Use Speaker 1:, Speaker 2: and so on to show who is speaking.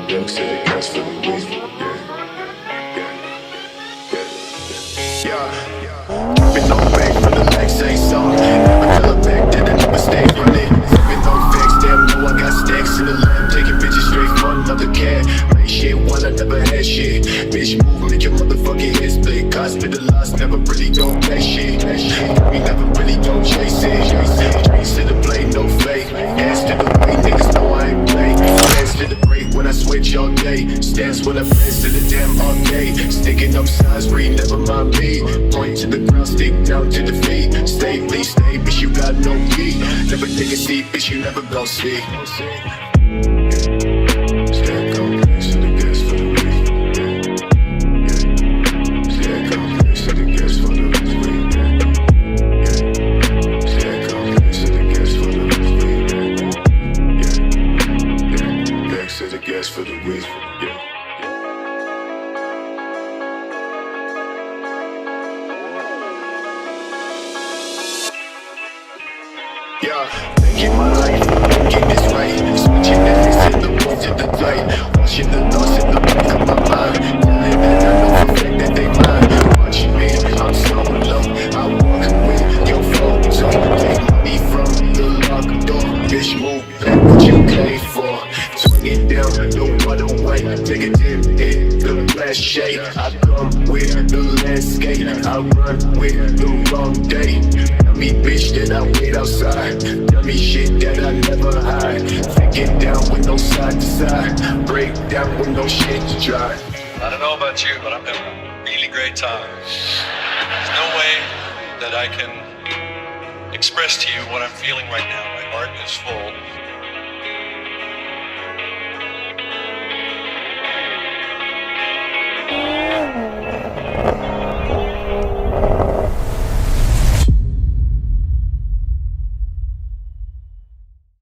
Speaker 1: Young city gas for the week. Been on back for the legs, ain't song. Vanilla back, did another stay running. Been on facts, damn, know I got stacks in the lab. Taking bitches straight from another cat. Make shit one, I never had shit. Bitch, move, make your motherfucking head split. Hospitalized, never really don't play shit. We never really don't chase it. Streets to the play, no fake. Ass to the way, niggas know I ain't play. Plans to the break when I switch all day. Stance when I press to the damn all day. Sticking up signs, read, never mind me. Point to the ground, stick down to the feet. Stay, please stay, bitch, you got no key. Never take a seat, bitch, you never gon' see. Stack on place to the gas for the week. Stack on place to the gas for the week. Stack on place to the gas for the week. Back to the gas for the week. Making my life, making this right. Switching ethics in the room to the light. Watching the thoughts in the back of my mind. Telling that I know for a fact that they mine. Watching me, I'm so low. I walk with your photo. Take money from the locked door. Bitch, move back what you came for. Swing it down, no other way. Take a dip, hit the last shade. I come with the landscape. I run with the wrong day. Me bitch that I wait outside. Tell me shit that I never hide. Thinking down with no side to side. Break down with no shit to try.
Speaker 2: I don't know about you, but I'm having a really great time. There's no way that I can express to you what I'm feeling right now. My heart is full.